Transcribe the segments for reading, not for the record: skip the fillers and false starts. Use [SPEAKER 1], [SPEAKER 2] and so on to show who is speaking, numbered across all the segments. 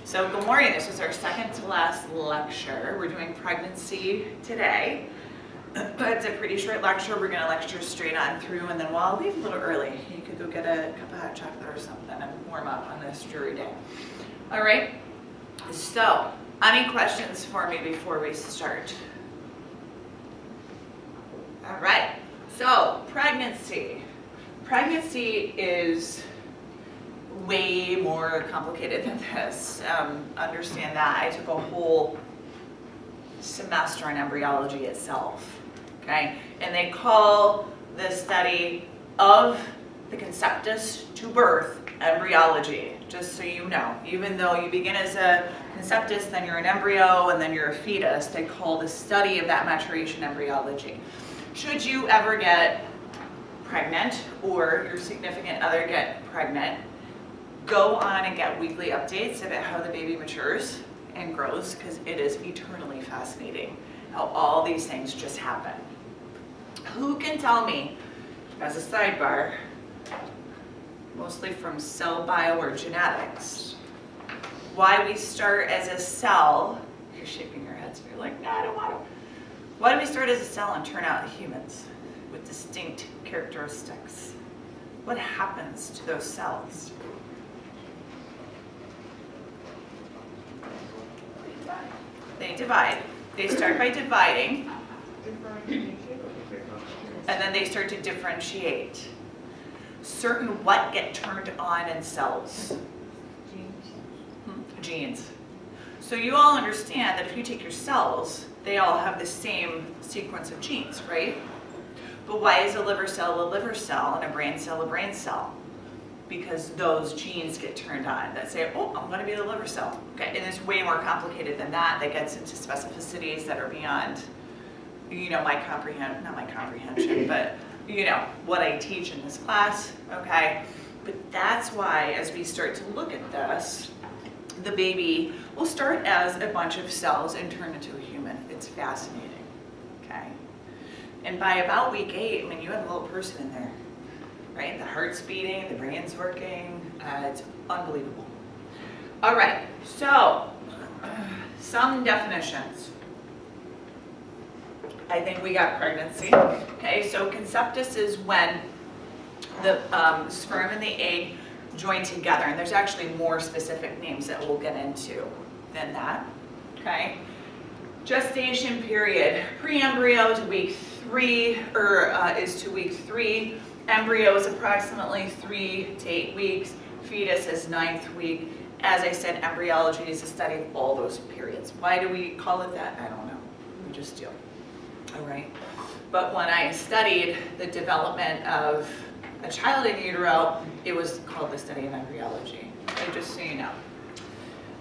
[SPEAKER 1] So good morning, this is our second to last lecture. We're doing pregnancy today. It's a pretty short lecture. We're gonna lecture straight on through, and then I'll leave a little early. You could go get a cup of hot chocolate or something and warm up on this dreary day. All right, so any questions for me before we start? All right, so pregnancy. Pregnancy is way more complicated than this. Understand that. I took a whole semester on embryology itself, okay? And they call the study of the conceptus to birth embryology, just so you know. Even though you begin as a conceptus, then you're an embryo, and then you're a fetus, they call the study of that maturation embryology. Should you ever get pregnant or your significant other get pregnant, go on and get weekly updates about how the baby matures and grows, because it is eternally fascinating how all these things just happen. Who can tell me, as a sidebar, mostly from cell bio or genetics, why we start as a cell? You're shaking your head, so you're like, no, I don't want to. Why do we start as a cell and turn out humans with distinct characteristics? What happens to those cells? They divide. They start by dividing, and then they start to differentiate. Certain what get turned on in cells? Genes. So you all understand that if you take your cells, they all have the same sequence of genes, right? But why is a liver cell and a brain cell a brain cell? Because those genes get turned on that say, oh, I'm going to be the liver cell. Okay, and it's way more complicated than that. That gets into specificities that are beyond, my comprehension, not my comprehension, but, what I teach in this class, okay? But that's why, as we start to look at this, the baby will start as a bunch of cells and turn into a human. It's fascinating, okay? And by about week 8, you have a little person in there. Right? The heart's beating, the brain's working, it's unbelievable. All right, so some definitions. I think we got pregnancy. Okay, so conceptus is when the sperm and the egg join together, and there's actually more specific names that we'll get into than that. Okay, gestation period, pre-embryo to week 3, is to week 3. Embryo is approximately 3 to 8 weeks. Fetus is 9th week. As I said, embryology is a study of all those periods. Why do we call it that? I don't know. We just do. All right. But when I studied the development of a child in utero, it was called the study of embryology. So just so you know.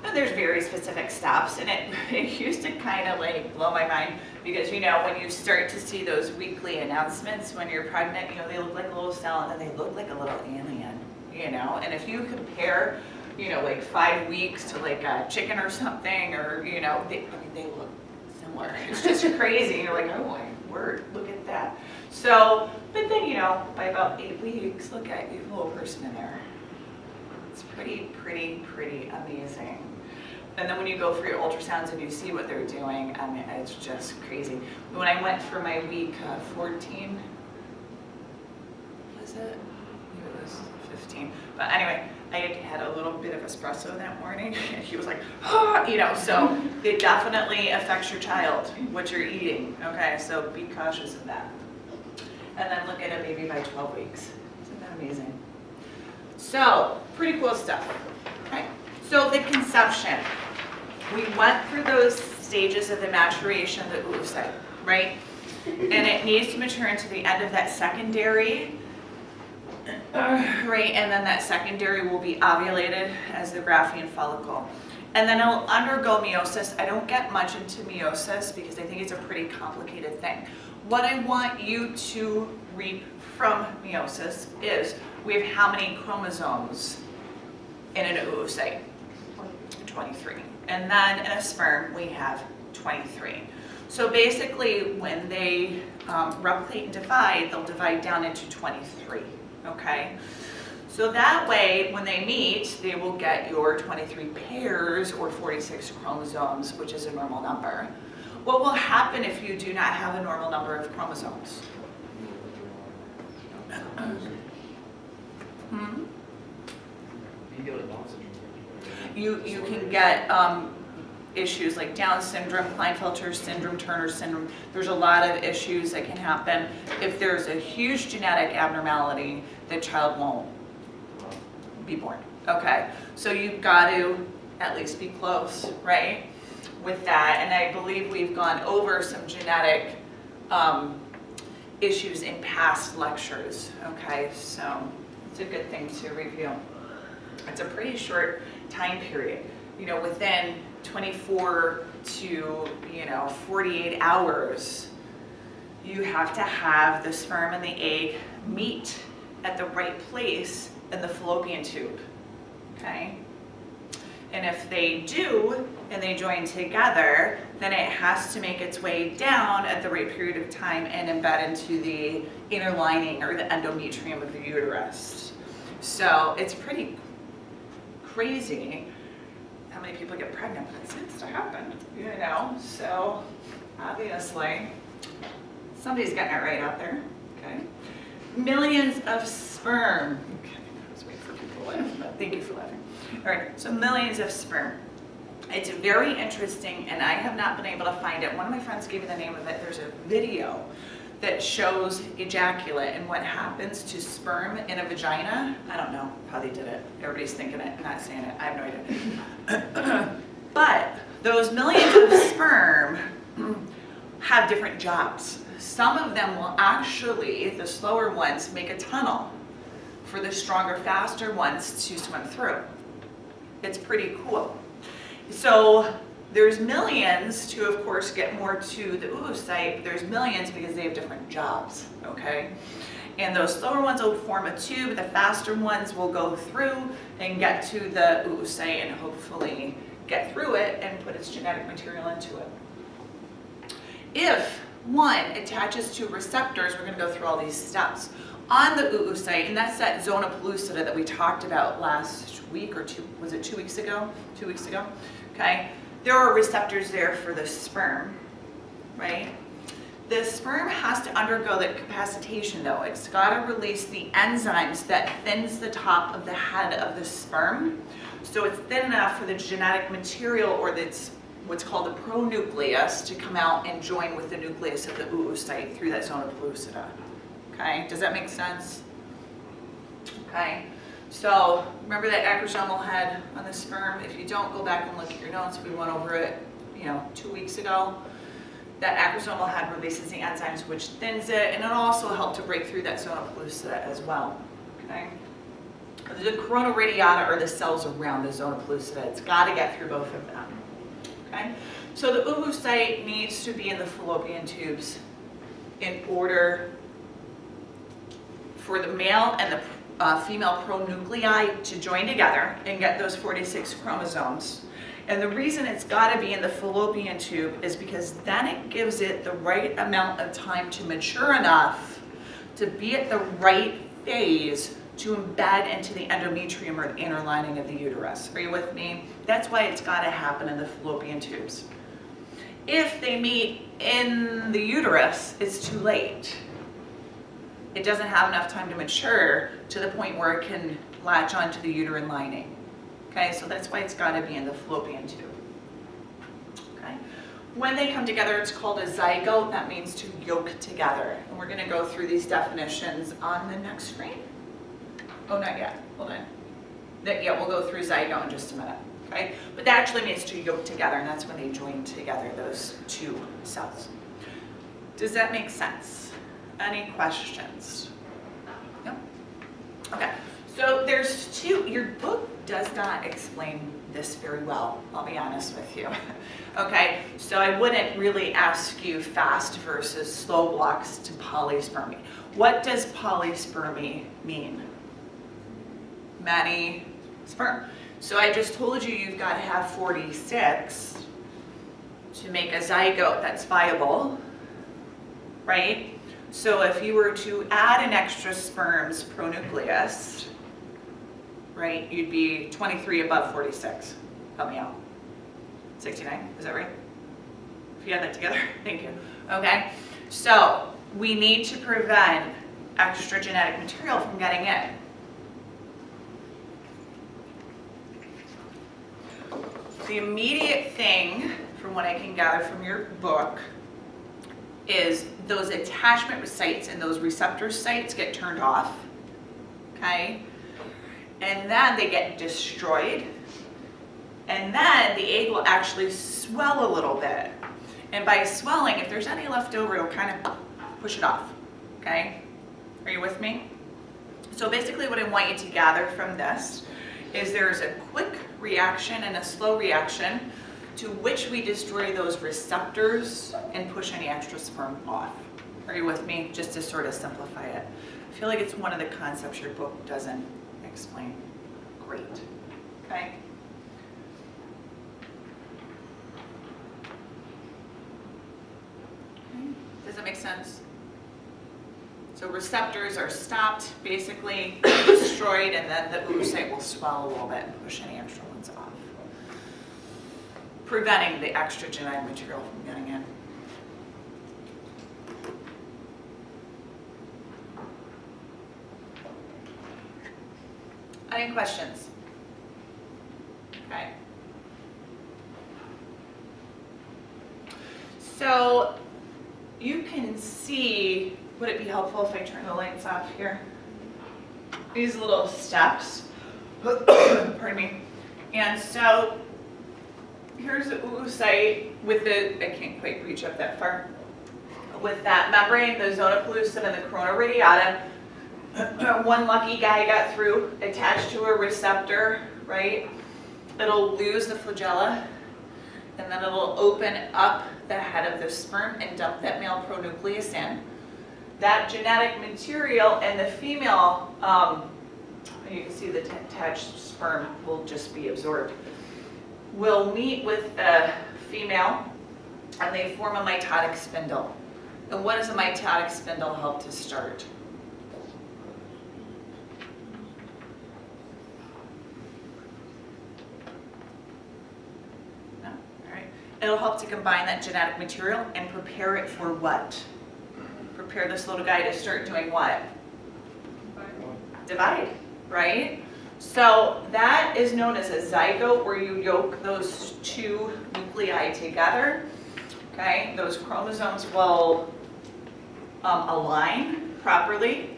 [SPEAKER 1] And there's very specific steps, and it used to kind of blow my mind, because when you start to see those weekly announcements when you're pregnant, they look like a little cell, and then they look like a little alien, and if you compare 5 weeks to a chicken or something, or they look similar. It's just crazy. You're like, oh my word, look at that. So, but then by about 8 weeks, look at you, little person in there. It's pretty amazing. And then when you go for your ultrasounds and you see what they're doing, it's just crazy. When I went for my week 14, was it? It was 15. But anyway, I had a little bit of espresso that morning, and he was like, oh, so it definitely affects your child, what you're eating. Okay, so be cautious of that. And then look at a baby by 12 weeks. Isn't that amazing? So, pretty cool stuff. Okay. So the conception, we went through those stages of the maturation of the oocyte, right? And it needs to mature into the end of that secondary, right? And then that secondary will be ovulated as the Graafian follicle. And then it'll undergo meiosis. I don't get much into meiosis because I think it's a pretty complicated thing. What I want you to read from meiosis is we have how many chromosomes in an oocyte? 23. And then in a sperm, we have 23. So basically, when they replicate and divide, they'll divide down into 23, okay? So that way, when they meet, they will get your 23 pairs or 46 chromosomes, which is a normal number. What will happen if you do not have a normal number of chromosomes? You can get issues like Down syndrome, Klinefelter syndrome, Turner syndrome. There's a lot of issues that can happen. If there's a huge genetic abnormality, the child won't be born. Okay, so you've got to at least be close, right, with that. And I believe we've gone over some genetic issues in past lectures. Okay, so it's a good thing to review. It's a pretty short time period. You know, within 24 to 48 hours, you have to have the sperm and the egg meet at the right place in the fallopian tube. Okay, and if they do and they join together, then it has to make its way down at the right period of time and embed into the inner lining or the endometrium of the uterus. So it's pretty crazy how many people get pregnant, but it seems to happen, so obviously somebody's getting it right out there. Okay, millions of sperm. Okay, I was waiting for people to laugh, but thank you for laughing. All right, so millions of sperm. It's very interesting, and I have not been able to find it. One of my friends gave me the name of it. There's a video that shows ejaculate and what happens to sperm in a vagina. I don't know how they did it. Everybody's thinking it, not saying it. I have no idea. But those millions of sperm have different jobs. Some of them will actually, the slower ones, make a tunnel for the stronger, faster ones to swim through. It's pretty cool. So there's millions to, of course, get more to the oocyte. There's millions because they have different jobs, okay? And those slower ones will form a tube. The faster ones will go through and get to the oocyte and hopefully get through it and put its genetic material into it. If one attaches to receptors, we're going to go through all these steps. On the oocyte, and that's that zona pellucida that we talked about last week, or was it 2 weeks ago? 2 weeks ago, okay? There are receptors there for the sperm, right? The sperm has to undergo the capacitation though. It's got to release the enzymes that thins the top of the head of the sperm. So it's thin enough for the genetic material, or that's what's called the pronucleus, to come out and join with the nucleus of the oocyte through that zona pellucida. Okay, does that make sense? Okay, so remember that acrosomal head on the sperm? If you don't, go back and look at your notes. We went over it, 2 weeks ago. That acrosomal head releases the enzymes which thins it, and it'll also help to break through that zona pellucida as well. Okay, the corona radiata are the cells around the zona pellucida. It's got to get through both of them. Okay, so the oocyte needs to be in the fallopian tubes in order for the male and the female pronuclei to join together and get those 46 chromosomes. And the reason it's got to be in the fallopian tube is because then it gives it the right amount of time to mature enough to be at the right phase to embed into the endometrium, or the inner lining of the uterus. Are you with me? That's why it's got to happen in the fallopian tubes. If they meet in the uterus, it's too late. It doesn't have enough time to mature to the point where it can latch onto the uterine lining. Okay, so that's why it's got to be in the fallopian tube. Okay, when they come together, it's called a zygote. That means to yoke together. And we're going to go through these definitions on the next screen. Oh, not yet. Hold on. Yeah, we'll go through zygote in just a minute. Okay, but that actually means to yoke together, and that's when they join together, those two cells. Does that make sense? Any questions? No? Okay, so there's two. Your book does not explain this very well, I'll be honest with you. Okay, so I wouldn't really ask you fast versus slow blocks to polyspermy. What does polyspermy mean? Many sperm. So I just told you you've got to have 46 to make a zygote that's viable, right? So if you were to add an extra sperm's pronucleus, right? You'd be 23 above 46. Help me out. 69, is that right? If you had that together, thank you. Okay, so we need to prevent extra genetic material from getting in. The immediate thing, from what I can gather from your book, is those attachment sites and those receptor sites get turned off, okay? And then they get destroyed. And then the egg will actually swell a little bit. And by swelling, if there's any left over, it'll kind of push it off, okay? Are you with me? So basically what I want you to gather from this is there's a quick reaction and a slow reaction to which we destroy those receptors and push any extra sperm off. Are you with me? Just to sort of simplify it. I feel like it's one of the concepts your book doesn't explain. Great. Okay? Does that make sense? So receptors are stopped, basically destroyed, and then the oocyte will swell a little bit and push any extra ones off, preventing the extra genetic material from getting in. Any questions? Okay. So you can see, would it be helpful if I turn the lights off here? These little steps, pardon me. And so here's the oocyte with the, I can't quite reach up that far, with that membrane, the zona pellucida and the corona radiata. One lucky guy got through, attached to a receptor, right? It'll lose the flagella, and then it'll open up the head of the sperm and dump that male pronucleus in. That genetic material and the female, you can see the attached sperm will just be absorbed, will meet with the female, and they form a mitotic spindle. And what does a mitotic spindle help to start? No? All right. It'll help to combine that genetic material and prepare it for what? Prepare this little guy to start doing what? Divide, right? So that is known as a zygote, where you yoke those two nuclei together. Okay, those chromosomes will align properly,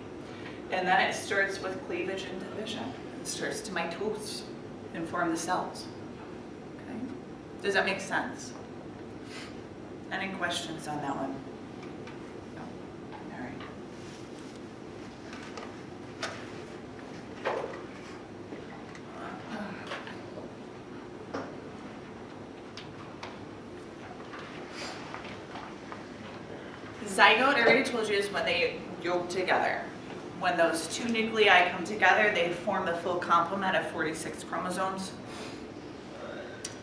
[SPEAKER 1] and then it starts with cleavage and division. It starts to mitose and form the cells. Okay, does that make sense? Any questions on that one? No? All right. Zygote, I already told you, is when they yoke together. When those two nuclei come together, they form the full complement of 46 chromosomes.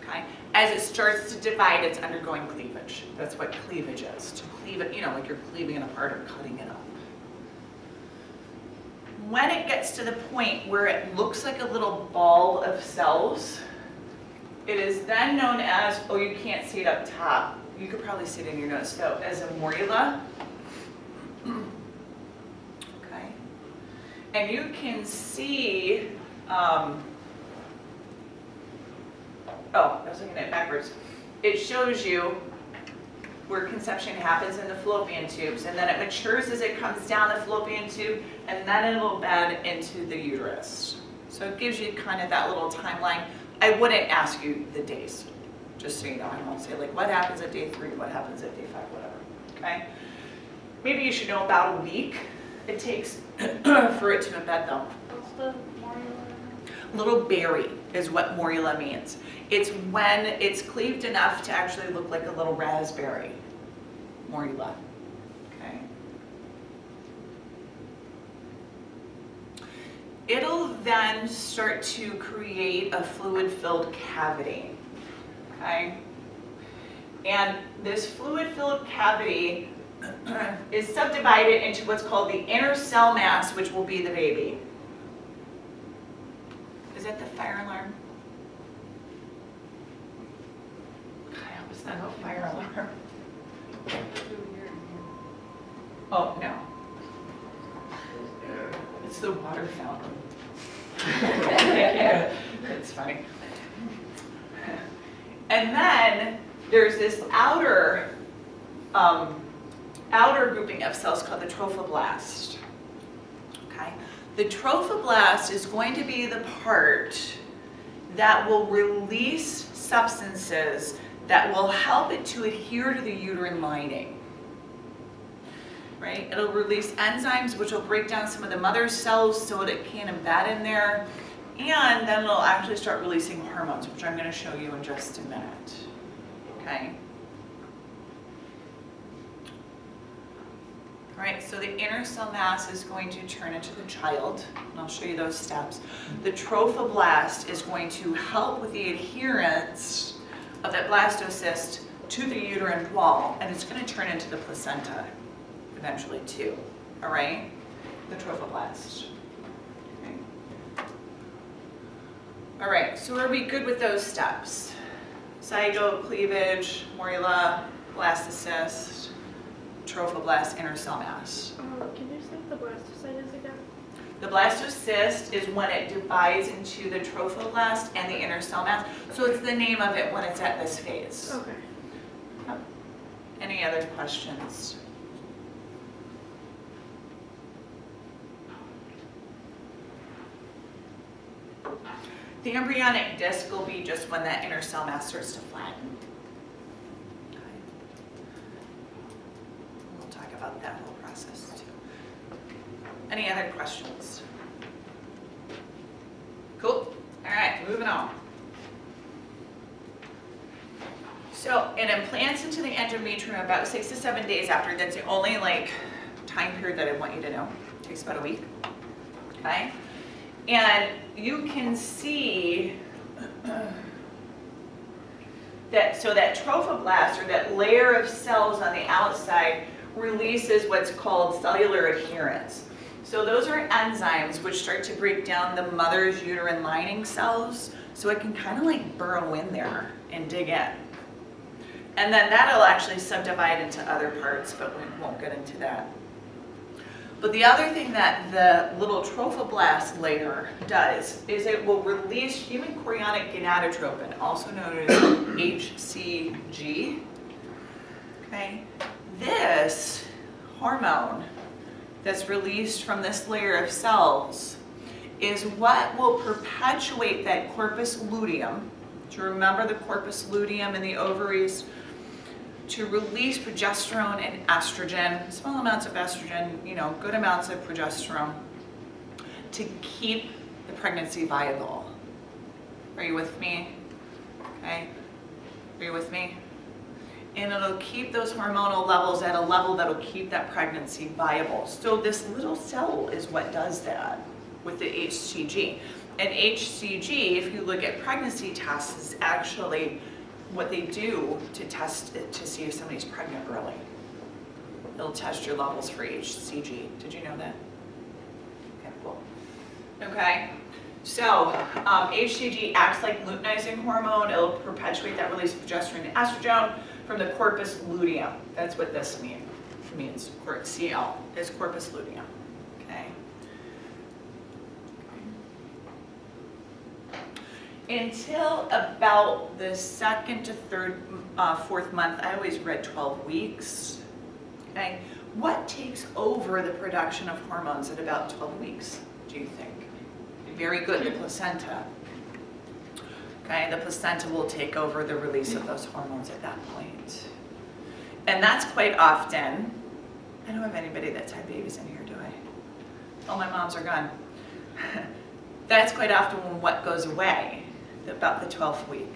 [SPEAKER 1] Okay. As it starts to divide, it's undergoing cleavage. That's what cleavage is. To cleave it, you know, like you're cleaving it apart or cutting it up. When it gets to the point where it looks like a little ball of cells, it is then known as, oh, you can't see it up top. You could probably see it in your notes though, as a morula. Okay. And you can see, oh, I was looking at it backwards. It shows you where conception happens in the fallopian tubes, and then it matures as it comes down the fallopian tube, and then it'll bed into the uterus. So it gives you kind of that little timeline. I wouldn't ask you the days, just so you know. I won't say like what happens at day 3, what happens at day 5, whatever. Okay? Maybe you should know about a week it takes for it to embed though.
[SPEAKER 2] What's the morula?
[SPEAKER 1] Little berry is what morula means. It's when it's cleaved enough to actually look like a little raspberry. Morula. Okay. It'll then start to create a fluid-filled cavity. Okay. And this fluid-filled cavity is subdivided into what's called the inner cell mass, which will be the baby. Is that the fire alarm? I hope it's not a fire alarm. Oh, no. It's the water fountain. It's funny. And then there's this outer grouping of cells called the trophoblast. Okay? The trophoblast is going to be the part that will release substances that will help it to adhere to the uterine lining. Right? It'll release enzymes which will break down some of the mother cells so that it can embed in there. And then it'll actually start releasing hormones, which I'm going to show you in just a minute. Okay? All right, so the inner cell mass is going to turn into the child, and I'll show you those steps. The trophoblast is going to help with the adherence of that blastocyst to the uterine wall, and it's going to turn into the placenta eventually too. All right? The trophoblast. Okay. All right, so are we good with those steps? Zygote, cleavage, morula, blastocyst, trophoblast, inner cell mass.
[SPEAKER 2] Can you say what the blastocyst is again?
[SPEAKER 1] The blastocyst is when it divides into the trophoblast and the inner cell mass. So it's the name of it when it's at this phase.
[SPEAKER 2] Okay.
[SPEAKER 1] Yep. Any other questions? The embryonic disc will be just when that inner cell mass starts to flatten. Okay. We'll talk about that whole process too. Any other questions? Cool. All right, moving on. So it implants into the endometrium about 6 to 7 days after. That's the only time period that I want you to know. It takes about a week. Okay? And you can see that, so that trophoblast, or that layer of cells on the outside, releases what's called cellular adherence. So those are enzymes which start to break down the mother's uterine lining cells, so it can kind of burrow in there and dig in. And then that'll actually subdivide into other parts, but we won't get into that. But the other thing that the little trophoblast layer does is it will release human chorionic gonadotropin, also known as HCG. Okay? This hormone that's released from this layer of cells is what will perpetuate that corpus luteum. Do you remember the corpus luteum in the ovaries? To release progesterone and estrogen, small amounts of estrogen, good amounts of progesterone, to keep the pregnancy viable. Are you with me? Okay. Are you with me? And it'll keep those hormonal levels at a level that'll keep that pregnancy viable. So this little cell is what does that with the HCG. And HCG, if you look at pregnancy tests, is actually what they do to test it to see if somebody's pregnant early. It'll test your levels for HCG. Did you know that? Okay, cool. Okay, so HCG acts like luteinizing hormone. It'll perpetuate that release of progesterone and estrogen from the corpus luteum. That's what this means. CL is corpus luteum. Okay. Until about the 2nd to 4th month, I always read 12 weeks. Okay, what takes over the production of hormones at about 12 weeks, do you think? Very good, the placenta. Okay, the placenta will take over the release of those hormones at that point. And that's quite often, I don't have anybody that's had babies in here, do I? All my moms are gone. That's quite often when what goes away. About the 12th week.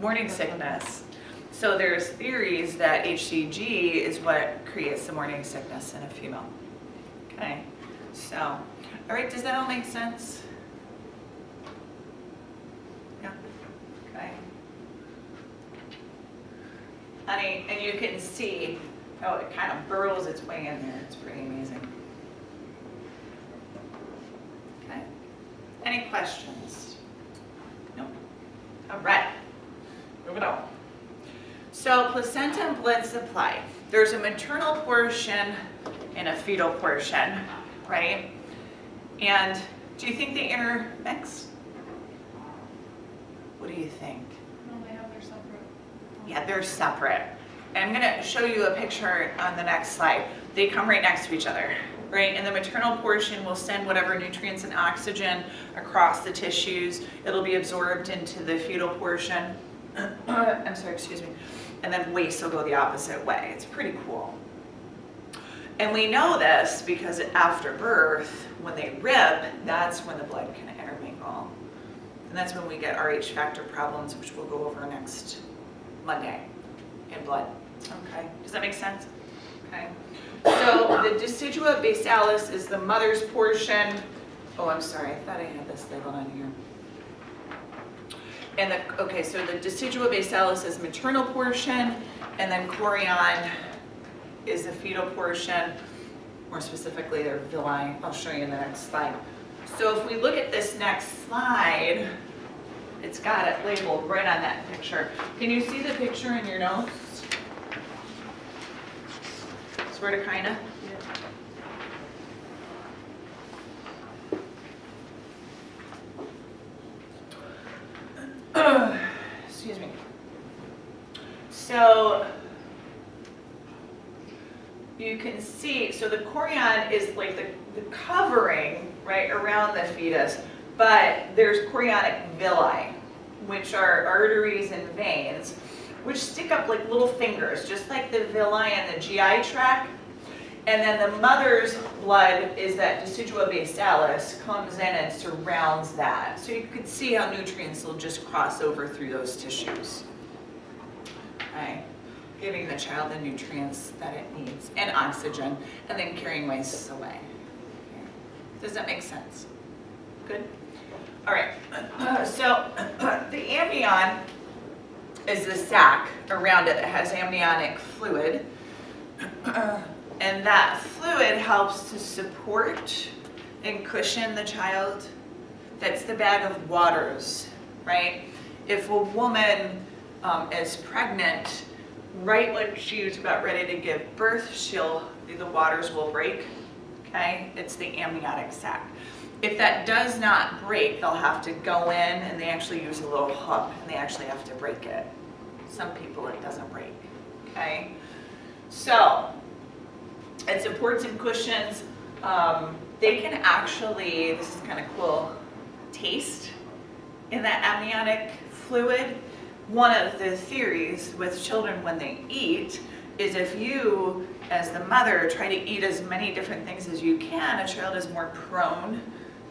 [SPEAKER 1] Morning sickness. So there's theories that HCG is what creates the morning sickness in a female. Okay, so, all right, does that all make sense? Yeah, okay. Honey, and you can see how it kind of burrows its way in there. It's pretty amazing. All right, moving on. So placenta and blood supply. There's a maternal portion and a fetal portion, right? And do you think they intermix? What do you think?
[SPEAKER 2] No, they have their separate.
[SPEAKER 1] Yeah, they're separate. And I'm gonna show you a picture on the next slide. They come right next to each other, right? And the maternal portion will send whatever nutrients and oxygen across the tissues. It'll be absorbed into the fetal portion. I'm sorry, excuse me. And then waste will go the opposite way. It's pretty cool. And we know this because after birth, when they rib, that's when the blood can intermingle. And that's when we get RH factor problems, which we'll go over next Monday in blood. Okay, does that make sense? Okay. So the decidua basalis is the mother's portion. Oh, I'm sorry, I thought I had this labeled on here. And okay, so the decidua basalis is maternal portion, and then chorion is the fetal portion, more specifically their villi. I'll show you in the next slide. So if we look at this next slide, it's got it labeled right on that picture. Can you see the picture in your notes? Sort of, kind of? Excuse me. So you can see, so the chorion is like the covering, right, around the fetus, but there's chorionic villi, which are arteries and veins, which stick up like little fingers, just like the villi and the GI tract. And then the mother's blood is that decidua basalis comes in and surrounds that. So you can see how nutrients will just cross over through those tissues. Okay. Giving the child the nutrients that it needs and oxygen, and then carrying wastes away. Does that make sense? Good? All right. So the amnion is the sac around it that has amniotic fluid. And that fluid helps to support and cushion the child. That's the bag of waters, right? If a woman is pregnant, right when she's about ready to give birth, the waters will break, okay? It's the amniotic sac. If that does not break, they'll have to go in and they actually use a little hook and they actually have to break it. Some people it doesn't break, okay? So, it supports and cushions. They can actually, this is kind of cool, taste in that amniotic fluid. One of the theories with children when they eat is if you, as the mother, try to eat as many different things as you can, a child is more prone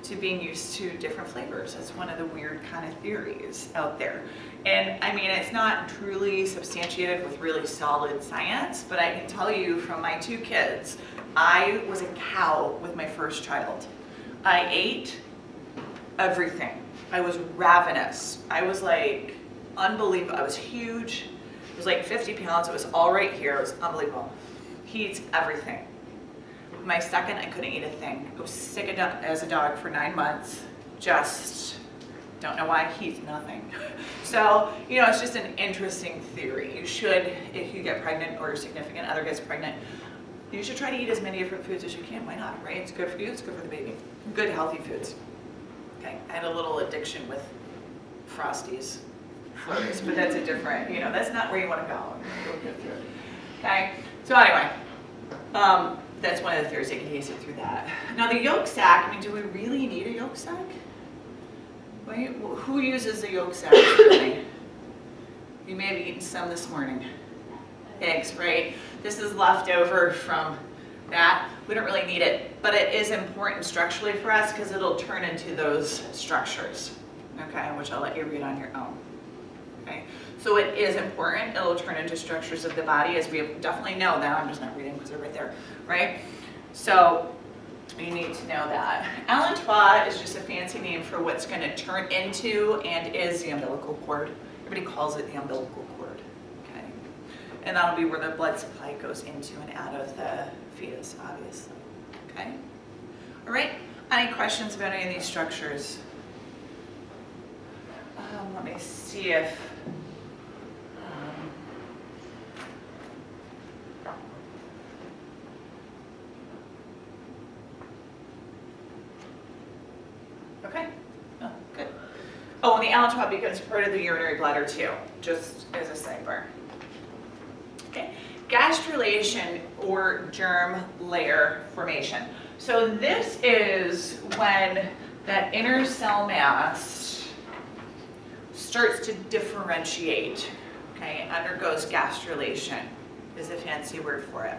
[SPEAKER 1] to being used to different flavors. That's one of the weird kind of theories out there. And I mean, it's not truly substantiated with really solid science, but I can tell you from my 2 kids, I was a cow with my first child. I ate everything. I was ravenous. I was like unbelievable. I was huge. It was like 50 pounds. It was all right here. It was unbelievable. He eats everything. My second, I couldn't eat a thing. I was sick as a dog for 9 months. Just don't know why. He eats nothing. So, you know, it's just an interesting theory. You should, if you get pregnant or your significant other gets pregnant, you should try to eat as many different foods as you can. Why not, right? It's good for you. It's good for the baby. Good, healthy foods. Okay, I had a little addiction with Frosties, flurries, but that's a different, you know, that's not where you want to go. We'll get through it. Okay, so anyway, that's one of the theories. They can taste it through that. Now the yolk sac, I mean, do we really need a yolk sac? Wait, who uses a yolk sac today? You may have eaten some this morning. Eggs, right? This is left over from that. We don't really need it, but it is important structurally for us because it'll turn into those structures, okay, which I'll let you read on your own. Okay, so it is important. It'll turn into structures of the body, as we definitely know that. I'm just not reading because they're right there, right? So you need to know that. Allantois is just a fancy name for what's going to turn into and is the umbilical cord. Everybody calls it the umbilical cord, okay? And that'll be where the blood supply goes into and out of the fetus, obviously, okay? All right, any questions about any of these structures? let me see if, okay, oh, good. Oh, and the allotrope becomes part of the urinary bladder too, just as a sidebar. Okay, gastrulation or germ layer formation. So this is when that inner cell mass starts to differentiate, okay, undergoes gastrulation is a fancy word for it.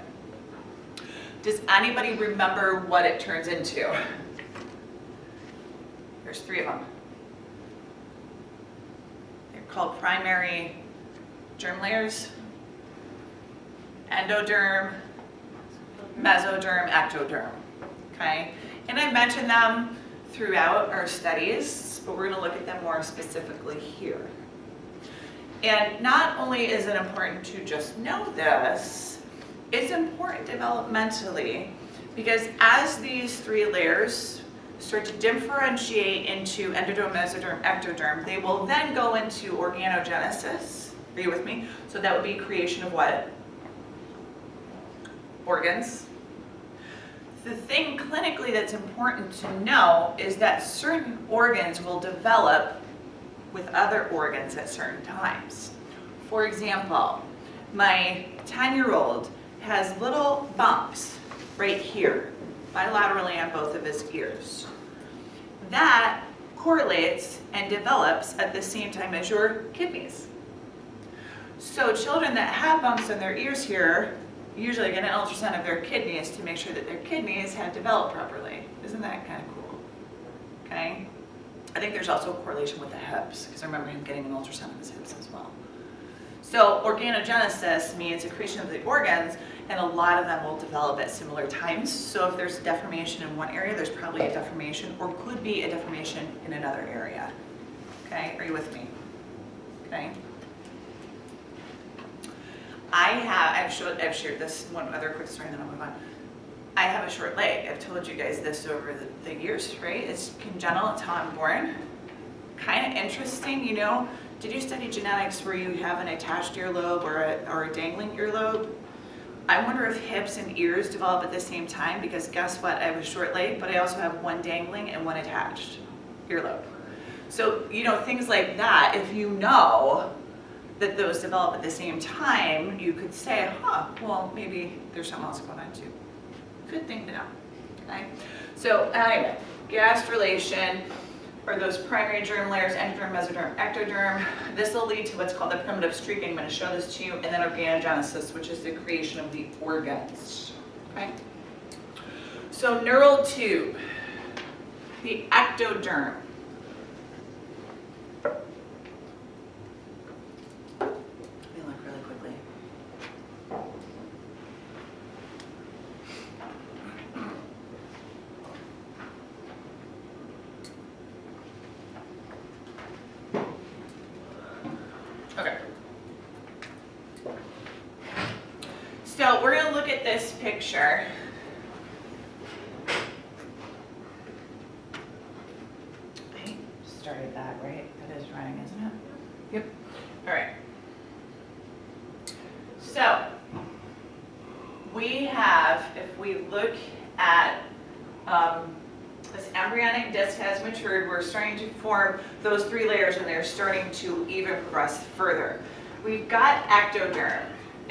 [SPEAKER 1] Does anybody remember what it turns into? There's 3 of them. They're called primary germ layers: endoderm, mesoderm, ectoderm, okay? And I mentioned them throughout our studies, but we're gonna look at them more specifically here. And not only is it important to just know this, it's important developmentally, because as these 3 layers start to differentiate into endoderm, mesoderm, ectoderm, they will then go into organogenesis. Are you with me? So that would be creation of what? Organs. The thing clinically that's important to know is that certain organs will develop with other organs at certain times. For example, my 10-year-old has little bumps right here, bilaterally on both of his ears. That correlates and develops at the same time as your kidneys. So children that have bumps in their ears here usually get an ultrasound of their kidneys to make sure that their kidneys have developed properly. Isn't that kind of cool? Okay? I think there's also a correlation with the hips, because I remember him getting an ultrasound of his hips as well. So organogenesis means accretion of the organs, and a lot of them will develop at similar times. So if there's a deformation in one area, there's probably a deformation, or could be a deformation in another area. Okay, are you with me? Okay. I've shared this one other quick story, and then I'll move on. I have a short leg. I've told you guys this over the years, right? It's congenital, it's how I'm born. Kind of interesting, you know. Did you study genetics where you have an attached earlobe or a dangling earlobe? I wonder if hips and ears develop at the same time, because guess what? I have a short leg, but I also have one dangling and one attached earlobe. So, you know, things like that, if you know that those develop at the same time, you could say, huh, well, maybe there's something else going on too. Good thing to know, okay? So anyway, gastrulation, or those primary germ layers, endoderm, mesoderm, ectoderm. This will lead to what's called the primitive streaking. I'm going to show this to you, and then organogenesis, which is the creation of the organs, okay? So neural tube, the ectoderm. So we're going to look at this picture. I started that, right? That is running, isn't it? Yep. All right. So we have, if we look at this embryonic disc has matured, we're starting to form those 3 layers, and they're starting to even progress further. We've got ectoderm.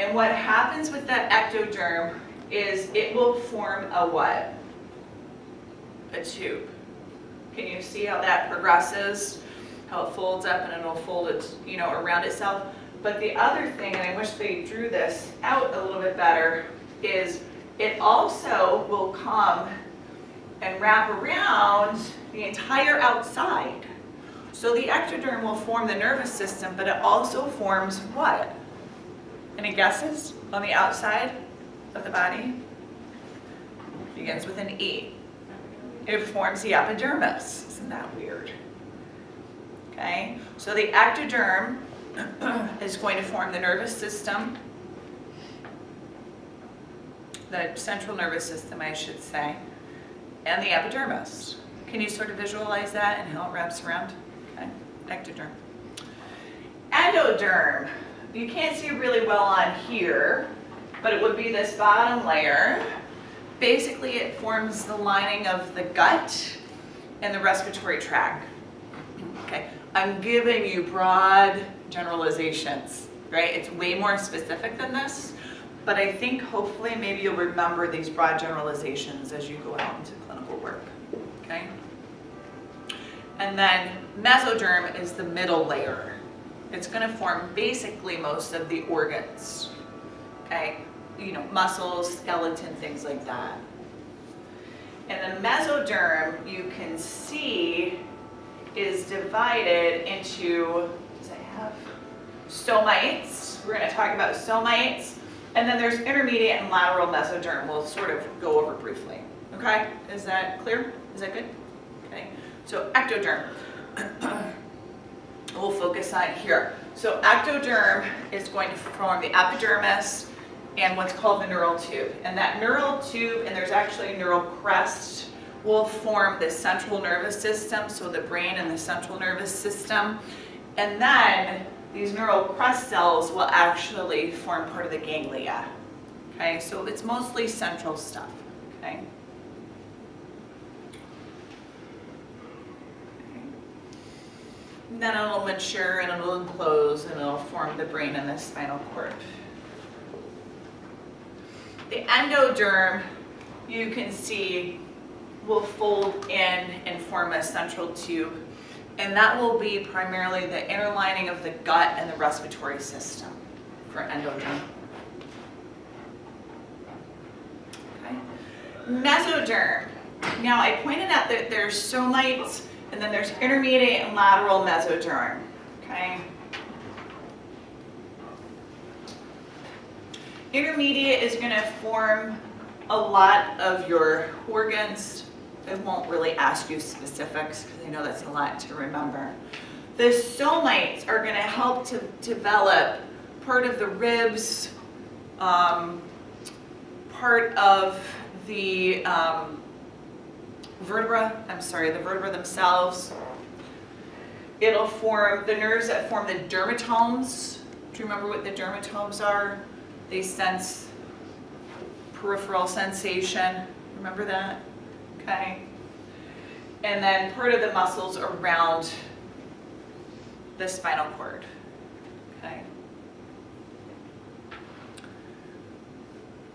[SPEAKER 1] And what happens with that ectoderm is it will form a what? A tube. Can you see how that progresses? How it folds up and it'll fold it, you know, around itself. But the other thing, and I wish they drew this out a little bit better, is it also will come and wrap around the entire outside. So the ectoderm will form the nervous system, but it also forms what? Any guesses on the outside of the body? Begins with an E. It forms the epidermis. Isn't that weird? Okay, so the ectoderm is going to form the nervous system, the central nervous system, I should say, and the epidermis. Can you sort of visualize that and how it wraps around? Okay, ectoderm. endoderm, you can't see really well on here, but it would be this bottom layer. Basically, it forms the lining of the gut and the respiratory tract. Okay, I'm giving you broad generalizations, right? It's way more specific than this, but I think hopefully maybe you'll remember these broad generalizations as you go out into clinical work, okay? And then mesoderm is the middle layer. It's going to form basically most of the organs, okay? You know, muscles, skeleton, things like that. And the mesoderm, you can see, is divided into, does it have somites? We're going to talk about somites. And then there's intermediate and lateral mesoderm. We'll sort of go over briefly. Okay? Is that clear? Is that good? Okay. So ectoderm. We'll focus on here. So ectoderm is going to form the epidermis and what's called the neural tube. And that neural tube, and there's actually a neural crest, will form the central nervous system, so the brain and the central nervous system. And then these neural crest cells will actually form part of the ganglia. Okay, so it's mostly central stuff. Okay. And then it'll mature and it'll enclose and it'll form the brain and the spinal cord. The endoderm, you can see, will fold in and form a central tube. And that will be primarily the inner lining of the gut and the respiratory system for endoderm. Okay. Mesoderm. Now I pointed out that there's somites and then there's intermediate and lateral mesoderm. Okay. Intermediate is going to form a lot of your organs. I won't really ask you specifics because I know that's a lot to remember. The somites are going to help to develop part of the ribs, part of the the vertebra themselves. It'll form the nerves that form the dermatomes. Do you remember what the dermatomes are? They sense peripheral sensation. Remember that? Okay. And then part of the muscles around the spinal cord. Okay.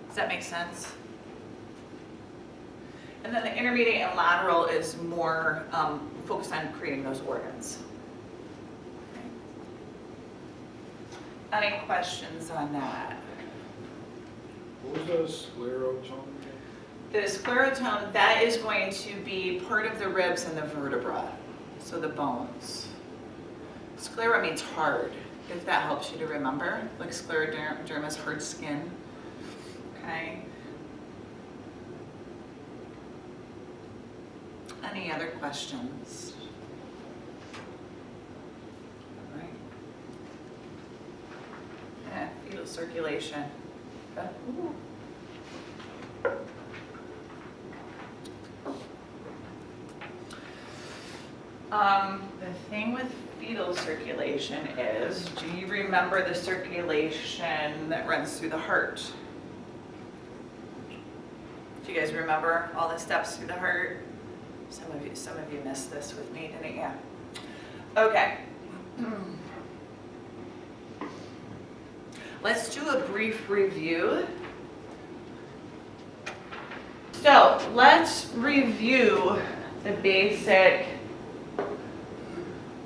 [SPEAKER 1] Does that make sense? And then the intermediate and lateral is more focused on creating those organs. Okay. Any questions on that?
[SPEAKER 3] What was the sclerotome?
[SPEAKER 1] The sclerotome, that is going to be part of the ribs and the vertebra, so the bones. Sclera means hard, if that helps you to remember. Like scleroderm is hard skin. Okay. Any other questions? All right. Yeah, fetal circulation. Ooh. The thing with fetal circulation is, do you remember the circulation that runs through the heart? Do you guys remember all the steps through the heart? Some of you missed this with me, didn't you? Okay. Let's do a brief review. So let's review the basic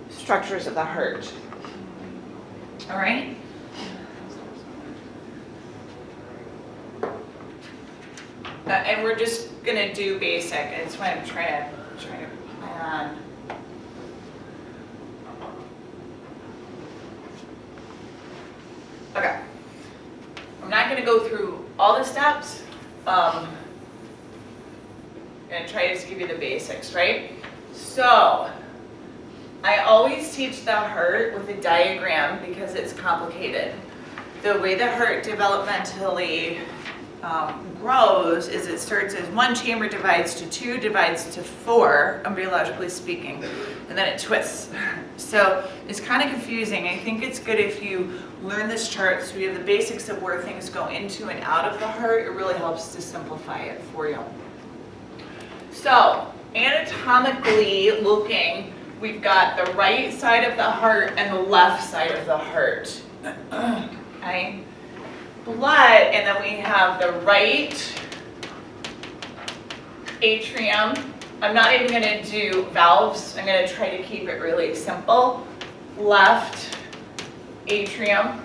[SPEAKER 1] structures of the heart. All right? And we're just gonna do basic. It's what I'm trying to plan. Okay. I'm not gonna go through all the steps. I'm gonna try to just give you the basics, right? So, I always teach the heart with a diagram because it's complicated. The way the heart developmentally grows is it starts as one chamber divides to two, divides to four, embryologically speaking, and then it twists. So it's kind of confusing. I think it's good if you learn this chart so you have the basics of where things go into and out of the heart. It really helps to simplify it for you. So anatomically looking, we've got the right side of the heart and the left side of the heart. Okay? Blood, and then we have the right atrium. I'm not even going to do valves. I'm going to try to keep it really simple. Left atrium,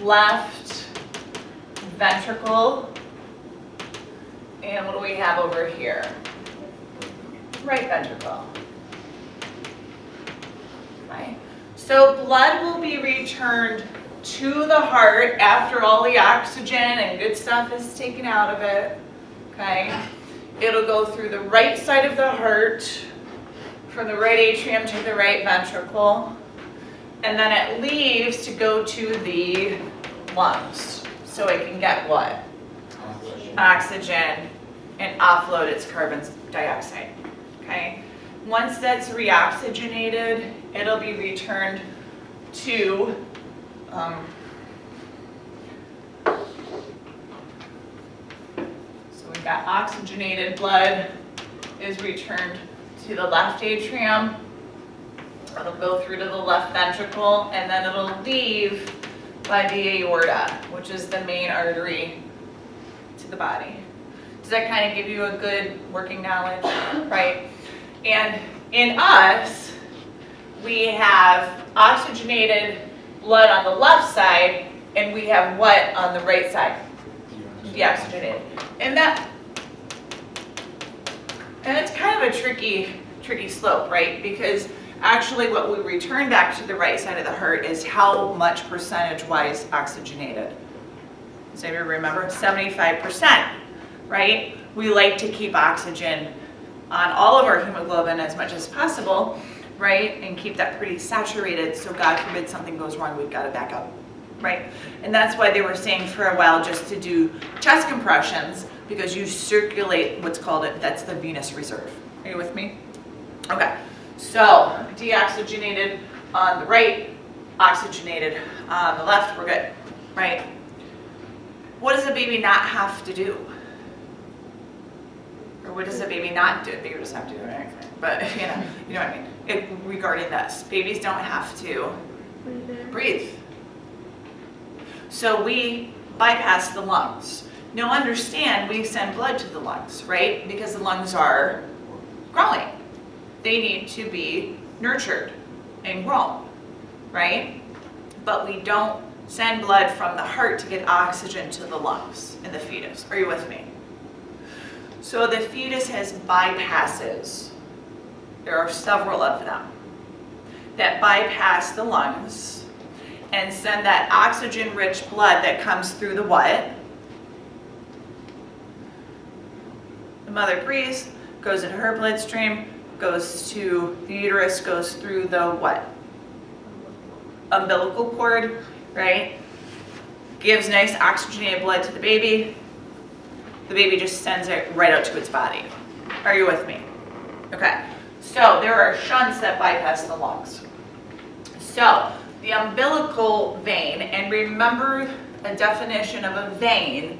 [SPEAKER 1] left ventricle, and what do we have over here? Right ventricle. Okay. So blood will be returned to the heart after all the oxygen and good stuff is taken out of it. Okay. It'll go through the right side of the heart, from the right atrium to the right ventricle, and then it leaves to go to the lungs, so it can get what? Oxygen, and offload its carbon dioxide. Okay. Once that's reoxygenated, it'll be returned to so we've got oxygenated blood is returned to the left atrium. It'll go through to the left ventricle, and then it'll leave by the aorta, which is the main artery to the body. Does that kind of give you a good working knowledge, right? And in us, we have oxygenated blood on the left side, and we have what on the right side? Deoxygenated. And it's kind of a tricky slope, right? Because actually what we return back to the right side of the heart is how much percentage-wise oxygenated. Does anybody remember? 75%, right? We like to keep oxygen on all of our hemoglobin as much as possible, right? And keep that pretty saturated so God forbid something goes wrong, we've got to back up, right? And that's why they were saying for a while just to do chest compressions, because you circulate what's called that's the venous reserve. Are you with me? Okay, so deoxygenated on the right, oxygenated on the left, we're good, right? What does a baby not have to do? Or what does a baby not do? Baby doesn't have to do anything, but you know what I mean. Regarding this, babies don't have to breathe. So we bypass the lungs. Now understand, we send blood to the lungs, right? Because the lungs are growing. They need to be nurtured and grown, right? But we don't send blood from the heart to get oxygen to the lungs in the fetus. Are you with me? So the fetus has bypasses. There are several of them that bypass the lungs and send that oxygen-rich blood that comes through the what? The mother breathes, goes into her bloodstream, goes to the uterus, goes through the what? Umbilical cord, right? Gives nice oxygenated blood to the baby. The baby just sends it right out to its body. Are you with me? Okay. So there are shunts that bypass the lungs. So the umbilical vein, and remember a definition of a vein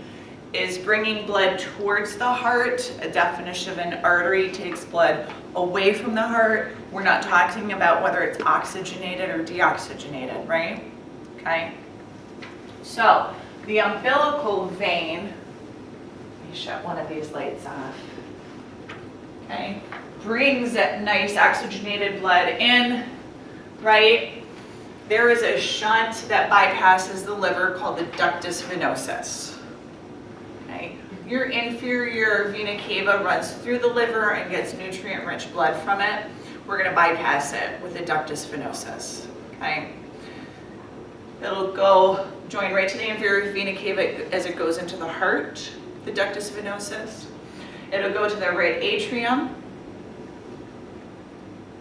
[SPEAKER 1] is bringing blood towards the heart. A definition of an artery takes blood away from the heart. We're not talking about whether it's oxygenated or deoxygenated, right? Okay. So the umbilical vein, let me shut one of these lights off. Okay. Brings that nice oxygenated blood in, right? There is a shunt that bypasses the liver called the ductus venosus. Okay? Your inferior vena cava runs through the liver and gets nutrient-rich blood from it. We're going to bypass it with the ductus venosus. Okay? It'll go join right to the inferior vena cava as it goes into the heart, the ductus venosus. It'll go to the right atrium.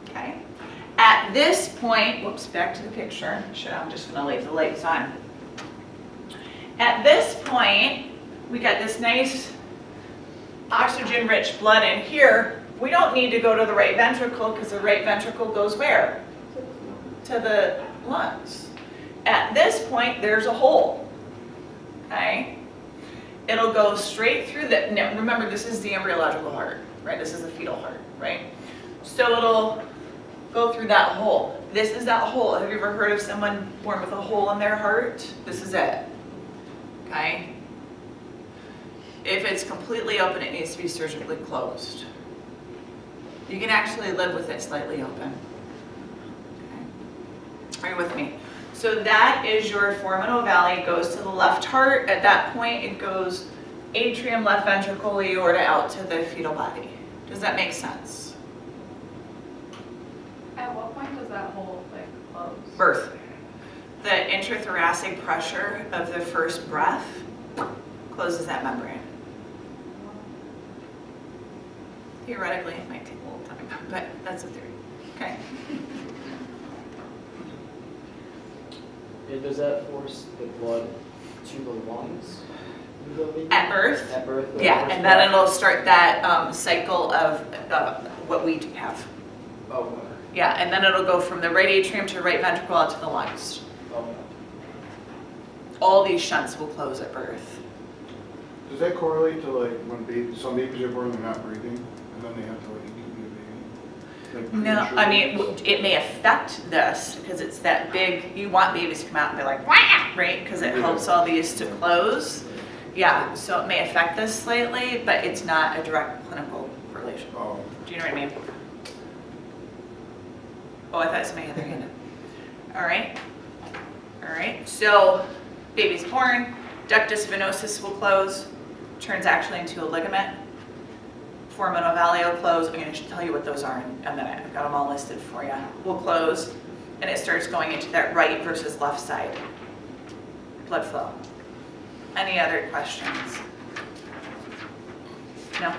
[SPEAKER 1] Okay. At this point, whoops, back to the picture. I'm just going to leave the lights on. At this point, we got this nice oxygen-rich blood in here. We don't need to go to the right ventricle because the right ventricle goes where? To the lungs. At this point, there's a hole, okay? It'll go straight through the, now remember this is the embryological heart, right? This is the fetal heart, right? So it'll go through that hole. This is that hole. Have you ever heard of someone born with a hole in their heart? This is it, okay? If it's completely open, it needs to be surgically closed. You can actually live with it slightly open. Okay. Are you with me? So that is your foraminal valley. It goes to the left heart. At that point, it goes atrium, left ventricle, aorta out to the fetal body. Does that make sense?
[SPEAKER 2] At what point does that hole like close?
[SPEAKER 1] Birth. The intrathoracic pressure of the first breath closes that membrane. Theoretically, it might take a little time, but that's a theory. Okay.
[SPEAKER 4] And does that force the blood to the lungs?
[SPEAKER 1] At birth?
[SPEAKER 4] At birth?
[SPEAKER 1] Yeah, and then it'll start that cycle of what we have.
[SPEAKER 4] Oh, okay.
[SPEAKER 1] Yeah, and then it'll go from the right atrium to right ventricle out to the lungs.
[SPEAKER 4] Okay.
[SPEAKER 1] All these shunts will close at birth.
[SPEAKER 3] Does that correlate to like when babies, some babies are born, they're not breathing, and then they have to like incubate a baby? Like
[SPEAKER 1] No,
[SPEAKER 3] premature
[SPEAKER 1] I mean,
[SPEAKER 3] babies?
[SPEAKER 1] it may affect this because it's that big, you want babies to come out and be like, wah, right? Because it helps all these to close. Yeah, so it may affect this slightly, but it's not a direct clinical correlation.
[SPEAKER 3] Oh,
[SPEAKER 1] Do you know what I mean? Oh, I thought somebody had their hand up. All right, so baby's born, ductus venosus will close, turns actually into a ligament. Foraminal valley will close. I'm going to tell you what those are in a minute. I've got them all listed for you. Will close, and it starts going into that right versus left side blood flow. Any other questions? No?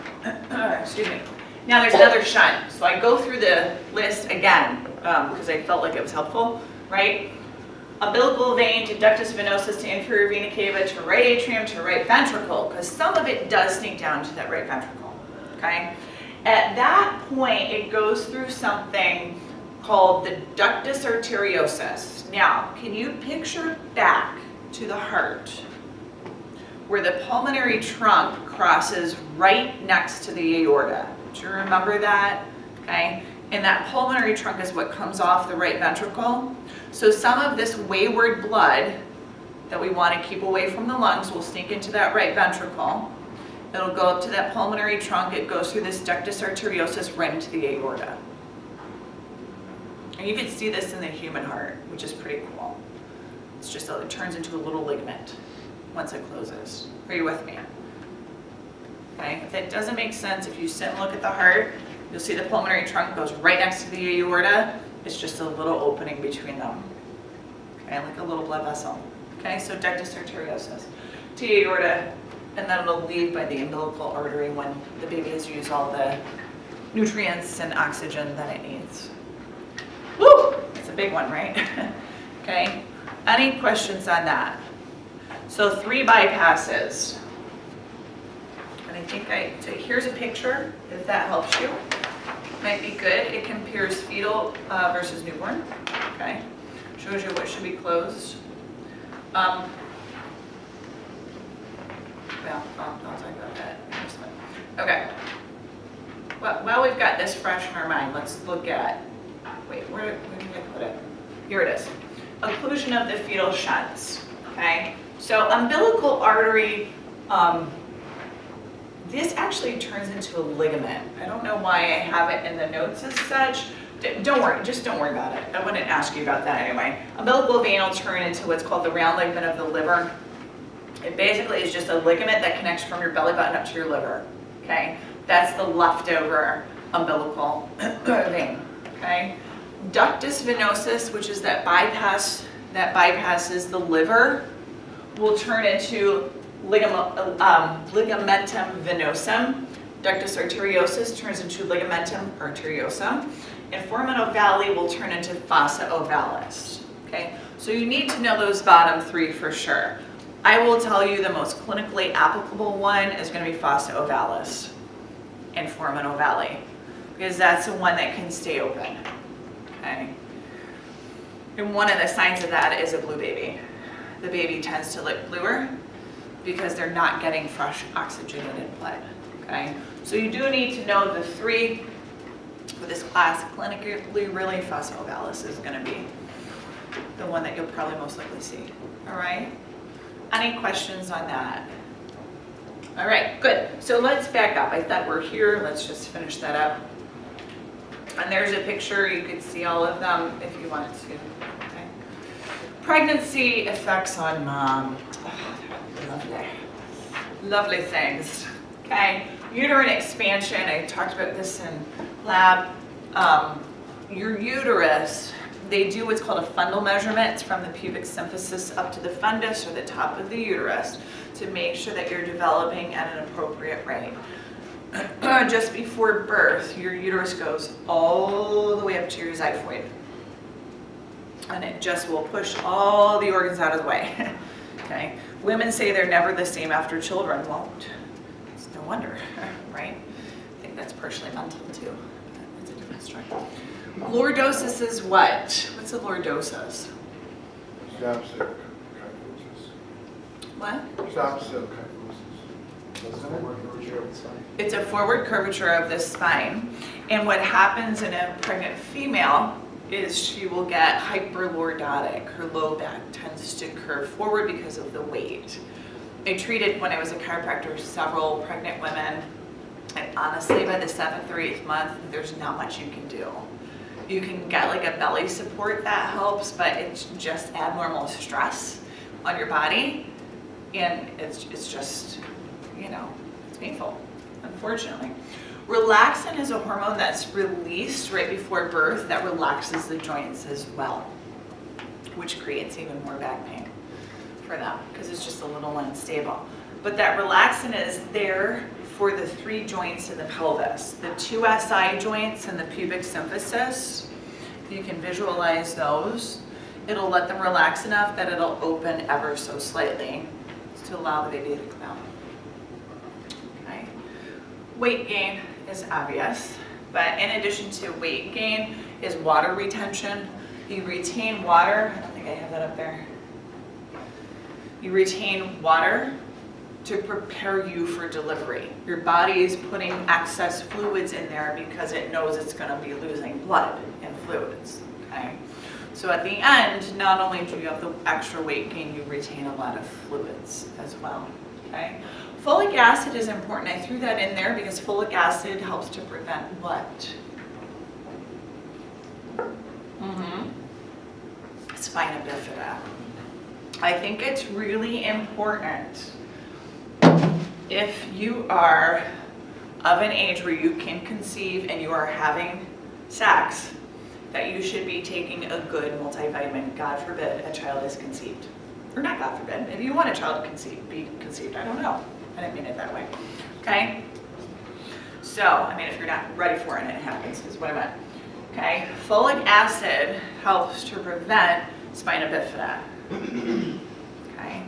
[SPEAKER 1] Excuse me. Now there's another shunt. So I go through the list again because I felt like it was helpful, right? Umbilical vein to ductus venosus to inferior vena cava to right atrium to right ventricle, because some of it does sneak down to that right ventricle, okay? At that point, it goes through something called the ductus arteriosus. Now, can you picture back to the heart where the pulmonary trunk crosses right next to the aorta? Do you remember that? Okay, and that pulmonary trunk is what comes off the right ventricle. So some of this wayward blood that we want to keep away from the lungs will sneak into that right ventricle. It'll go up to that pulmonary trunk. It goes through this ductus arteriosus right into the aorta. And you can see this in the human heart, which is pretty cool. It's just that it turns into a little ligament once it closes. Are you with me? Okay, if it doesn't make sense, if you sit and look at the heart, you'll see the pulmonary trunk goes right next to the aorta. It's just a little opening between them. Okay, like a little blood vessel. Okay, so ductus arteriosus to aorta, and then it'll leave by the umbilical artery when the baby has used all the nutrients and oxygen that it needs. Woo! It's a big one, right? Okay, any questions on that? So 3 bypasses. And I think so here's a picture, if that helps you. Might be good. It compares fetal versus newborn. Okay, shows you what should be closed. Well, I'll talk about that in just a minute. Okay. Well, while we've got this fresh in our mind, let's look at, wait, where did I put it? Here it is. Occlusion of the fetal shunts. Okay, so umbilical artery, this actually turns into a ligament. I don't know why I have it in the notes as such. Don't worry, just don't worry about it. I wouldn't ask you about that anyway. Umbilical vein will turn into what's called the round ligament of the liver. It basically is just a ligament that connects from your belly button up to your liver. Okay, that's the leftover umbilical vein. Okay, ductus venosus, which is that bypasses the liver, will turn into ligamentum venosum. Ductus arteriosus turns into ligamentum arteriosum. And foraminal valley will turn into fossa ovalis. Okay, so you need to know those bottom 3 for sure. I will tell you the most clinically applicable one is going to be fossa ovalis and foramen ovale, because that's the one that can stay open. Okay. And one of the signs of that is a blue baby. The baby tends to look bluer because they're not getting fresh oxygenated blood. Okay. So you do need to know the three for this class. Clinically, really, fossa ovalis is going to be the one that you'll probably most likely see. All right. Any questions on that? All right, good. So let's back up. I thought we're here. Let's just finish that up. And there's a picture. You could see all of them if you wanted to. Okay. Pregnancy effects on mom. Oh, lovely. Lovely things. Okay. Uterine expansion. I talked about this in lab. Your uterus, they do what's called a fundal measurement. It's from the pubic symphysis up to the fundus, or the top of the uterus, to make sure that you're developing at an appropriate rate. Just before birth, your uterus goes all the way up to your xiphoid. And it just will push all the organs out of the way. Okay. Women say they're never the same after children. Well, it's no wonder, right? I think that's partially mental too. That's a different story. Lordosis is what? What's a lordosis?
[SPEAKER 3] Stop silk kyphosis.
[SPEAKER 1] What?
[SPEAKER 3] Stop silk kyphosis.
[SPEAKER 4] That's the forward curvature of the spine.
[SPEAKER 1] It's a forward curvature of the spine. And what happens in a pregnant female is she will get hyperlordotic. Her low back tends to curve forward because of the weight. I treated, when I was a chiropractor, several pregnant women. And honestly, by the 7th or 8th month, there's not much you can do. You can get like a belly support that helps, but it's just abnormal stress on your body. And it's just, you know, it's painful, unfortunately. Relaxin is a hormone that's released right before birth that relaxes the joints as well, which creates even more back pain for them because it's just a little unstable. But that relaxin is there for the 3 joints in the pelvis, the 2 SI joints and the pubic symphysis. If you can visualize those, it'll let them relax enough that it'll open ever so slightly to allow the baby to come out. Okay. Weight gain is obvious, but in addition to weight gain is water retention. You retain water. I don't think I have that up there. You retain water to prepare you for delivery. Your body is putting excess fluids in there because it knows it's going to be losing blood and fluids. Okay? So at the end, not only do you have the extra weight gain, you retain a lot of fluids as well. Okay? Folic acid is important. I threw that in there because folic acid helps to prevent what? Spina bifida. I think it's really important, if you are of an age where you can conceive and you are having sex, that you should be taking a good multivitamin. God forbid a child is conceived. Or not God forbid, maybe you want a child to be conceived, I don't know. I didn't mean it that way, okay? So, I mean, if you're not ready for it and it happens, is what I meant. Okay, folic acid helps to prevent spina bifida. Okay,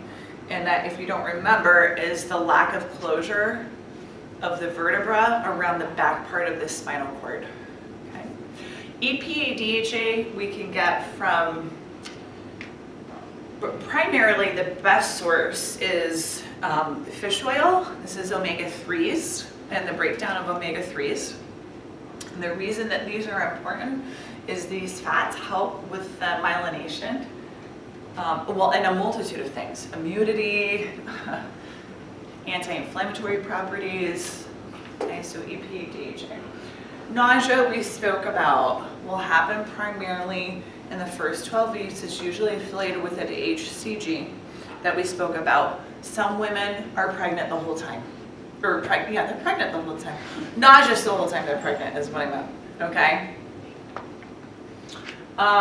[SPEAKER 1] and that, if you don't remember, is the lack of closure of the vertebra around the back part of the spinal cord. Okay, EPA, DHA we can get from, but primarily the best source is fish oil. This is omega-3s and the breakdown of omega-3s. And the reason that these are important is these fats help with the myelination. Well, and a multitude of things. Immunity, anti-inflammatory properties. Okay, so EPA, DHA. Nausea we spoke about will happen primarily in the first 12 weeks. It's usually affiliated with an HCG that we spoke about. Some women are pregnant the whole time. Or yeah, they're pregnant the whole time. Nauseous the whole time they're pregnant is what I meant, okay?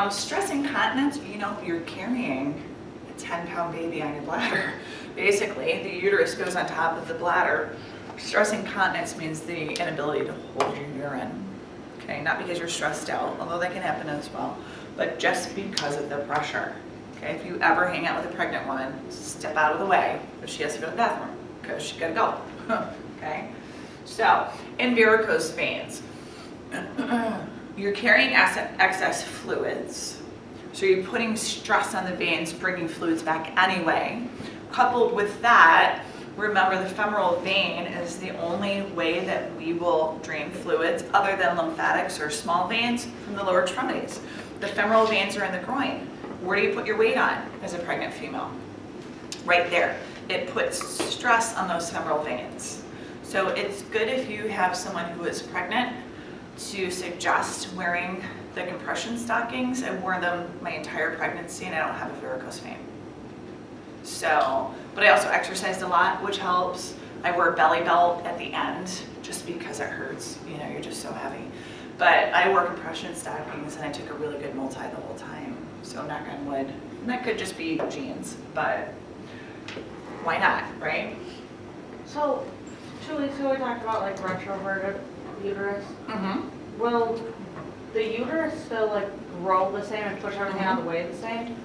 [SPEAKER 1] Stress incontinence, you know, you're carrying a 10-pound baby on your bladder. Basically, the uterus goes on top of the bladder. Stress incontinence means the inability to hold your urine, okay? Not because you're stressed out, although that can happen as well, but just because of the pressure, okay? Okay, if you ever hang out with a pregnant woman, step out of the way if she has to go to the bathroom, because she's gotta go. Okay, so in varicose veins, you're carrying excess fluids, so you're putting stress on the veins, bringing fluids back anyway. Coupled with that, remember the femoral vein is the only way that we will drain fluids other than lymphatics or small veins from the lower extremities. The femoral veins are in the groin. Where do you put your weight on as a pregnant female? Right there. It puts stress on those femoral veins. So it's good if you have someone who is pregnant to suggest wearing the compression stockings. I wore them my entire pregnancy and I don't have a varicose vein. So, but I also exercised a lot, which helps. I wear a belly belt at the end just because it hurts. You know, you're just so heavy. But I wore compression stockings and I took a really good multi the whole time. So knock on wood. And that could just be jeans, but why not, right?
[SPEAKER 2] So, 2 weeks ago we talked about like retroverted uterus.
[SPEAKER 1] Mm-hmm.
[SPEAKER 2] Will the uterus still like grow the same and push everything out of the way the same?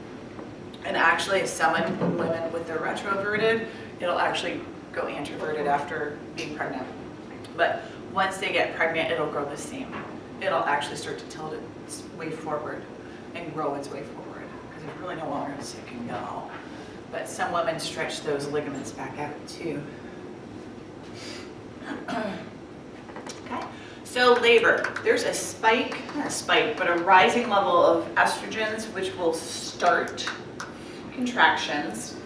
[SPEAKER 1] And actually, some women with the retroverted, it'll actually go anteverted after being pregnant. But once they get pregnant, it'll grow the same. It'll actually start to tilt its way forward and grow its way forward because there's really no longer else it can go. But some women stretch those ligaments back out too. Okay, so labor. There's a spike, not a spike, but a rising level of estrogens which will start contractions,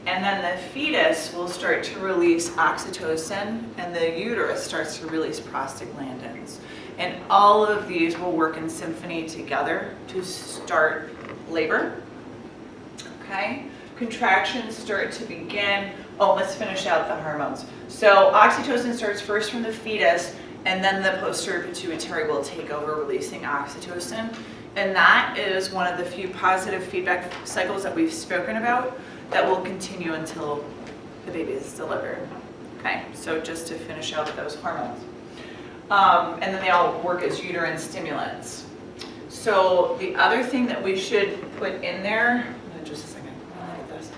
[SPEAKER 1] and then the fetus will start to release oxytocin and the uterus starts to release prostaglandins. And all of these will work in symphony together to start labor. Okay, contractions start to begin. Oh, let's finish out the hormones. So oxytocin starts first from the fetus, and then the posterior pituitary will take over releasing oxytocin. And that is one of the few positive feedback cycles that we've spoken about that will continue until the baby is delivered. Okay, so just to finish out those hormones. And then they all work as uterine stimulants. So the other thing that we should put in there, just a second, I'll look at this.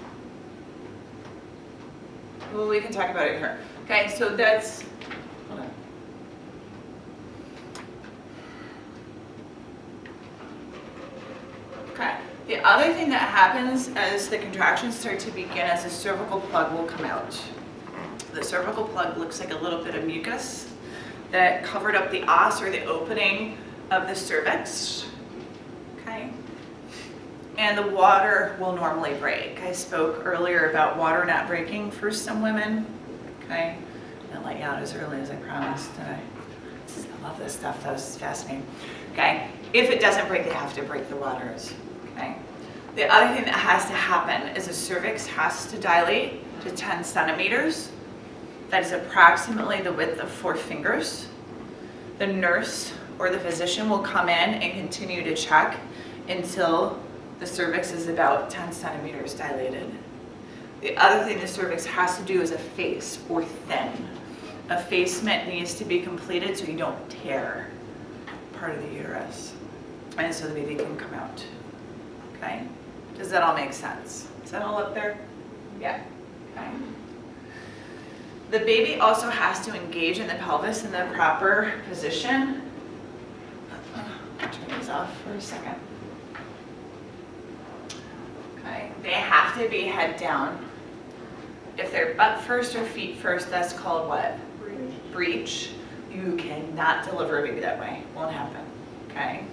[SPEAKER 1] Well, we can talk about it here. Okay, so that's, hold on. Okay, the other thing that happens as the contractions start to begin is the cervical plug will come out. The cervical plug looks like a little bit of mucus that covered up the os or the opening of the cervix. Okay. And the water will normally break. I spoke earlier about water not breaking for some women. Okay. I'll let you out as early as I promised. I love this stuff. That was fascinating. Okay. If it doesn't break, they have to break the waters. Okay. The other thing that has to happen is the cervix has to dilate to 10 centimeters. That is approximately the width of 4 fingers. The nurse or the physician will come in and continue to check until the cervix is about 10 centimeters dilated. The other thing the cervix has to do is efface or thin. Effacement needs to be completed so you don't tear part of the uterus and so the baby can come out. Okay? Does that all make sense? Is that all up there? Yeah. Okay. The baby also has to engage in the pelvis in the proper position. Turn these off for a second. Okay, they have to be head down. If they're butt first or feet first, that's called what? Breech. You cannot deliver a baby that way. Won't happen. Okay?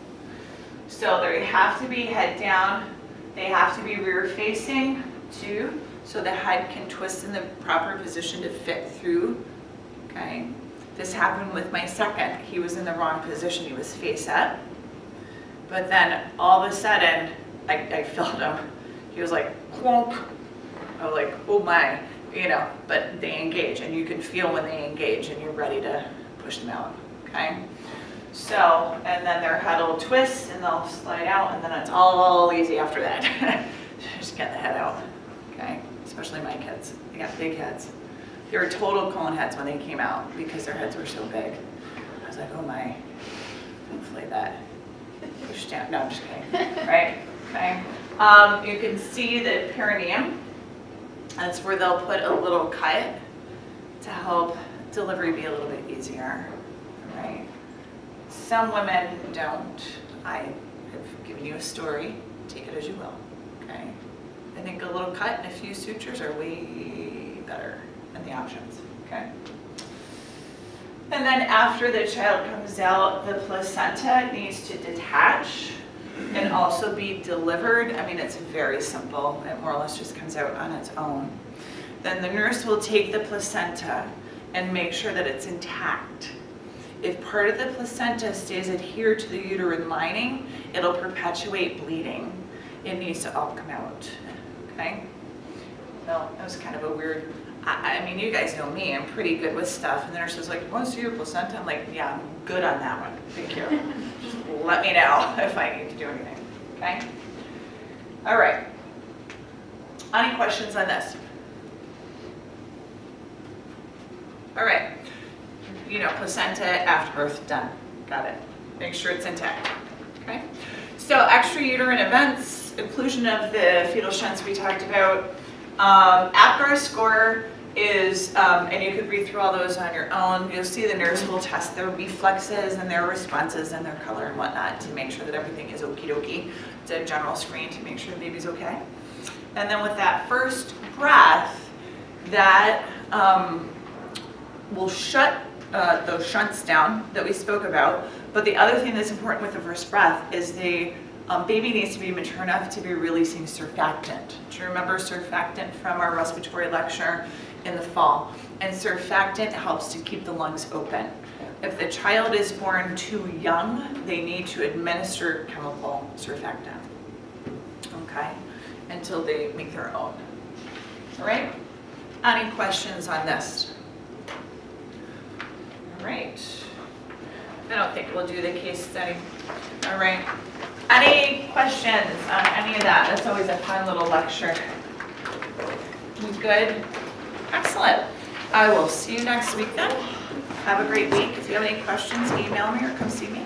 [SPEAKER 1] So they have to be head down. They have to be rear facing too, so the head can twist in the proper position to fit through. Okay? This happened with my second. He was in the wrong position. He was face up. But then all of a sudden, I felt him. He was like, clunk. I was like, oh my, you know, but they engage, and you can feel when they engage, and you're ready to push them out, okay? So, and then their head will twist, and they'll slide out, and then it's all easy after that. Just get the head out, okay? Especially my kids. They got big heads. They were total cone heads when they came out because their heads were so big. I was like, oh my, hopefully that pushed down. No, I'm just kidding, right? Okay. You can see the perineum. That's where they'll put a little cut to help delivery be a little bit easier, right? Some women don't. I have given you a story. Take it as you will, okay? I think a little cut and a few sutures are way better than the options, okay? And then after the child comes out, the placenta needs to detach and also be delivered. I mean, it's very simple. It more or less just comes out on its own. Then the nurse will take the placenta and make sure that it's intact. If part of the placenta stays adhered to the uterine lining, it'll perpetuate bleeding. It needs to all come out, okay? Well, that was kind of a weird, I mean, you guys know me, I'm pretty good with stuff. And the nurse was like, you want to see your placenta? I'm like, yeah, I'm good on that one, thank you. Just let me know if I need to do anything, okay? All right. Any questions on this? All right. You know, placenta after birth, done. Got it. Make sure it's intact, okay? So extrauterine events, inclusion of the fetal shunts we talked about. APGAR score is, and you could read through all those on your own. You'll see the nurse will test their reflexes and their responses and their color and whatnot to make sure that everything is okie dokie. It's a general screen to make sure the baby's okay. And then with that first breath, that will shut those shunts down that we spoke about. But the other thing that's important with the first breath is the baby needs to be mature enough to be releasing surfactant. Do you remember surfactant from our respiratory lecture in the fall? And surfactant helps to keep the lungs open. If the child is born too young, they need to administer chemical surfactant, okay, until they make their own. All right? Any questions on this? All right. I don't think we'll do the case study. All right. Any questions on any of that? That's always a fun little lecture. We good? Excellent. I will see you next week then. Have a great week. If you have any questions, email me or come see me.